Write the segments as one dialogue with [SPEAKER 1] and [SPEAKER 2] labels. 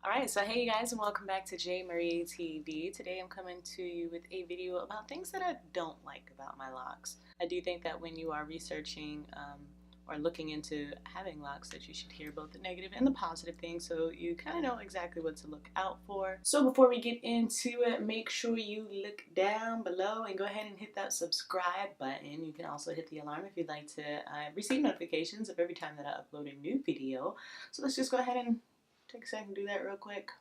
[SPEAKER 1] Alright, so hey you guys, and welcome back to J.Marie TV. Today I'm coming to you with a video about things that I don't like about my locks. I do think that when you are researching or looking into having locks, that you should hear both the negative and the positive things, so you kind of know exactly what to look out for. So before we get into it, make sure you look down below and go ahead and hit that subscribe button. You can also hit the alarm if you'd like to receive notifications of every time that I upload a new video. So let's just go ahead and take a second to do that real quick.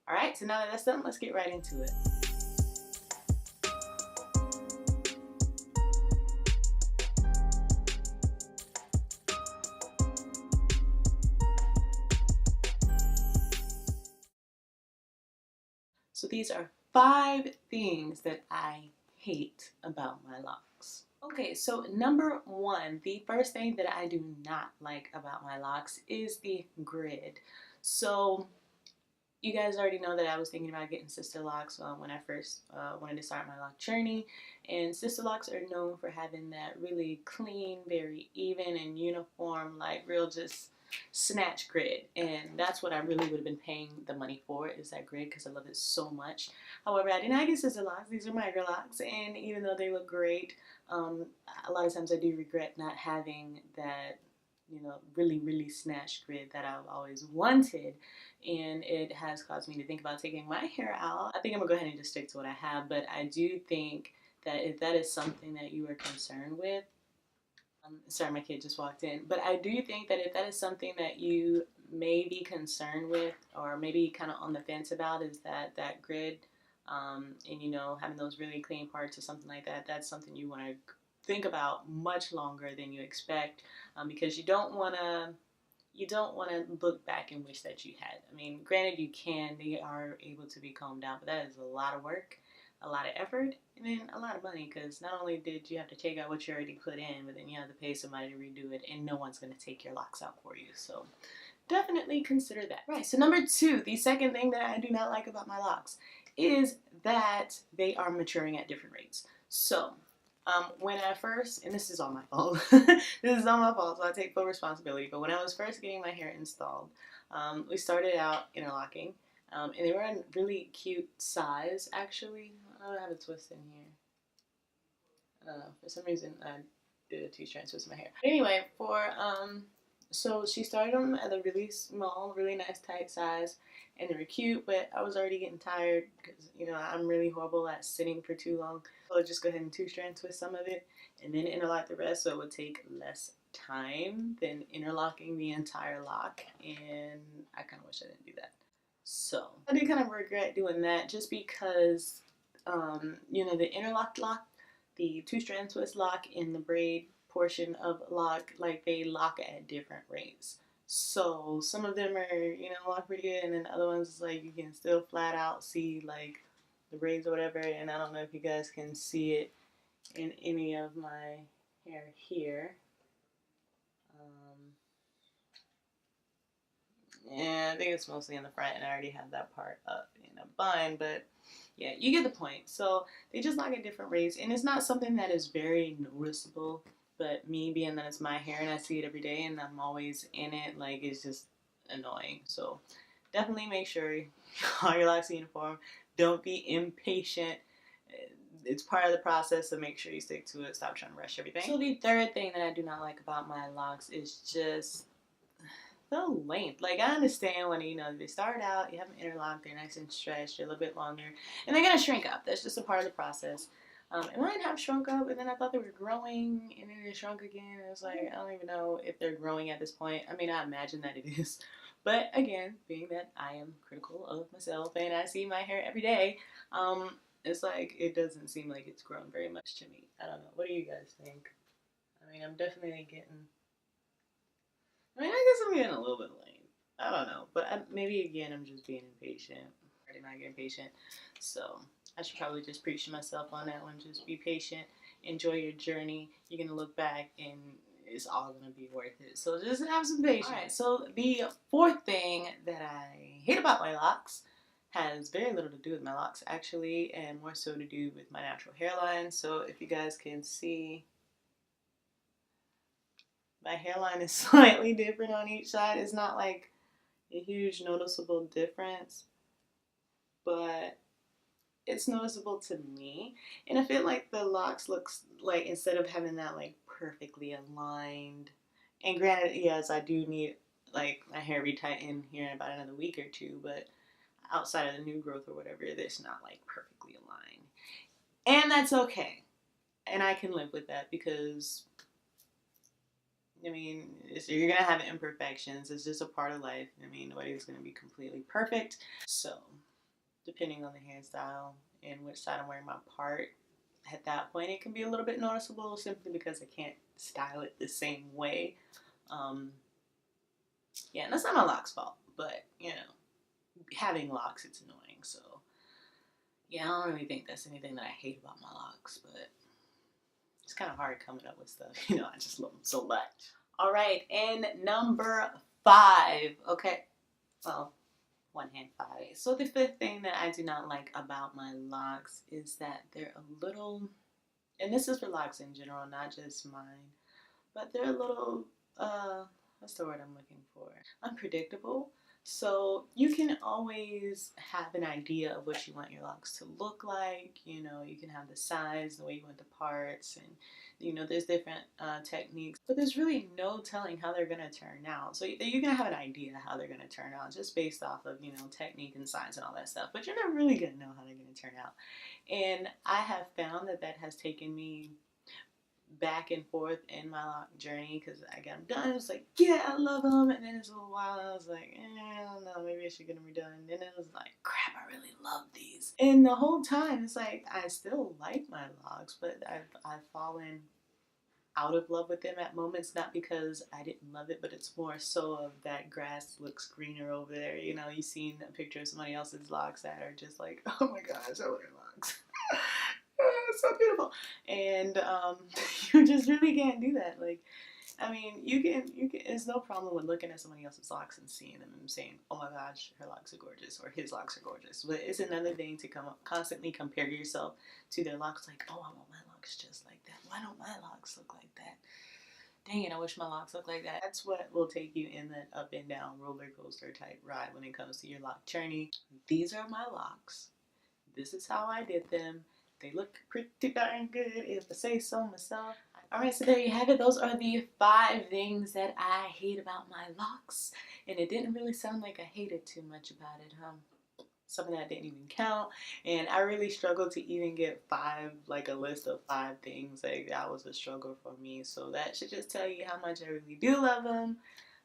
[SPEAKER 1] Alright, so now that that's done, let's get right into it. So these are 5 things that I hate about my locks. Okay, so number 1, the first thing that I do not like about my locks is the grid. So you guys already know that I was thinking about getting sister locks when I first wanted to start my lock journey, and sister locks are known for having that really clean, very even and uniform, like real just snatch grid, and that's what I really would have been paying the money for, is that grid, because I love it so much. However, I did not get sister locks. These are micro locks, and even though they look great, a lot of times I do regret not having that, you know, really snatched grid that I've always wanted, and it has caused me to think about taking my hair out. I think I'm gonna go ahead and just stick to what I have, but I do think that if that is something that you are concerned with, sorry, my kid just walked in, but I do think that if that is something that you may be concerned with, or maybe kind of on the fence about, is that grid, and you know, having those really clean parts or something like that, that's something you want to think about much longer than you expect, because you don't want to look back and wish that you had. I mean, granted, you can, they are able to be combed out, but that is a lot of work, a lot of effort, and then a lot of money, because not only did you have to take out what you already put in, but then you have to pay somebody to redo it, and no one's going to take your locks out for you. So definitely consider that. Right, so number 2, the second thing that I do not like about my locks is that they are maturing at different rates. So when I first, and this is all my fault, this is all my fault, so I take full responsibility, but when I was first getting my hair installed, we started out interlocking, and they were a really cute size, actually. I have a twist in here. I don't know, for some reason I did a 2-strand twist in my hair. But anyway, so she started them at a really small, really nice tight size, and they were cute, but I was already getting tired because, you know, I'm really horrible at sitting for too long. So I'll just go ahead and 2-strand twist some of it and then interlock the rest, so it would take less time than interlocking the entire lock, and I kind of wish I didn't do that. So I do kind of regret doing that, just because, you know, the interlocked lock, the 2-strand twist lock, and the braid portion of lock, like, they lock at different rates. So some of them are, you know, lock pretty good, and then other ones, like, you can still flat out see, like, the braids or whatever. And I don't know if you guys can see it in any of my hair here. Yeah, I think it's mostly in the front, and I already have that part up in a bun, but yeah, you get the point. So they just lock at different rates, and it's not something that is very noticeable, but me being that it's my hair and I see it every day and I'm always in it, like, it's just annoying. So definitely make sure all your locks are uniform. Don't be impatient. It's part of the process, so make sure you stick to it. Stop trying to rush everything. So the third thing that I do not like about my locks is just the length. Like, I understand when, you know, they start out, you have them interlocked, they're nice and stretched, they're a little bit longer, and they're gonna shrink up. That's just a part of the process. And mine have shrunk up, and then I thought they were growing, and then they shrunk again. It was like, I don't even know if they're growing at this point. I mean, I imagine that it is. But again, being that I am critical of myself and I see my hair every day, it's like, it doesn't seem like it's grown very much to me. I don't know. What do you guys think? I mean, I'm definitely getting, I mean, I guess I'm getting a little bit lame. I don't know. But maybe, again, I'm just being impatient. I'm already not getting patient. So I should probably just preach to myself on that one. Just be patient. Enjoy your journey. You're going to look back and it's all going to be worth it. So just have some patience. Alright, so the fourth thing that I hate about my locks has very little to do with my locks, actually, and more so to do with my natural hairline. So if you guys can see, my hairline is slightly different on each side. It's not like a huge noticeable difference, but it's noticeable to me. And I feel like the locks looks like, instead of having that like perfectly aligned, and granted, yes, I do need like my hair retightened here in about another week or two, but outside of the new growth or whatever, it's not like perfectly aligned. And that's okay. And I can live with that because, I mean, you're going to have imperfections. It's just a part of life. I mean, nobody's going to be completely perfect. So, depending on the hairstyle and which side I'm wearing my part, at that point it can be a little bit noticeable simply because I can't style it the same way. Yeah, and that's not my locks' fault, but, you know, having locks, it's annoying. So, yeah, I don't really think that's anything that I hate about my locks, but it's kind of hard coming up with stuff. You know, I just love them so much. All right, and number 5. Okay, well, one hand 5. So the 5th thing that I do not like about my locks is that they're a little, and this is for locks in general, not just mine, but they're a little, what's the word I'm looking for? Unpredictable. So you can always have an idea of what you want your locks to look like. You know, you can have the size, the way you want the parts, and you know, there's different techniques, but there's really no telling how they're gonna turn out. So you're gonna have an idea how they're gonna turn out just based off of, you know, technique and size and all that stuff, but you're never really gonna know how they're gonna turn out. And I have found that that has taken me back and forth in my lock journey, because I got them done. It was like, yeah, I love them. And then it's a little while, I was like, I don't know, maybe I should get them redone. And then it was like, crap, I really love these. And the whole time, it's like, I still like my locks, but I've fallen out of love with them at moments, not because I didn't love it, but it's more so of that grass looks greener over there. You know, you've seen a picture of somebody else's locks that are just like, oh my gosh, I love your locks. It's so beautiful. And you just really can't do that. Like, I mean, you can, it's no problem with looking at somebody else's locks and seeing them and saying, oh my gosh, her locks are gorgeous, or his locks are gorgeous. But it's another thing to constantly compare yourself to their locks, like, oh, I want my locks just like that. Why don't my locks look like that? Dang it, I wish my locks looked like that. That's what will take you in that up and down roller coaster type ride when it comes to your lock journey. These are my locks. This is how I did them. They look pretty darn good, if I say so myself. Alright, so there you have it. Those are the 5 things that I hate about my locks. And it didn't really sound like I hated too much about it, something that I didn't even count. And I really struggled to even get 5, like a list of 5 things. Like, that was a struggle for me. So that should just tell you how much I really do love them.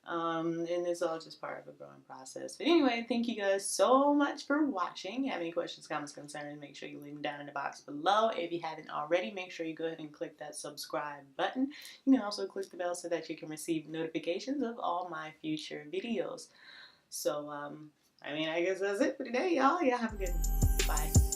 [SPEAKER 1] And it's all just part of a growing process. But anyway, thank you guys so much for watching. If you have any questions, comments, concerns, make sure you leave them down in the box below. If you haven't already, make sure you go ahead and click that subscribe button. You can also click the bell so that you can receive notifications of all my future videos. So, I mean, I guess that's it for today, y'all. Y'all have a good one. Bye.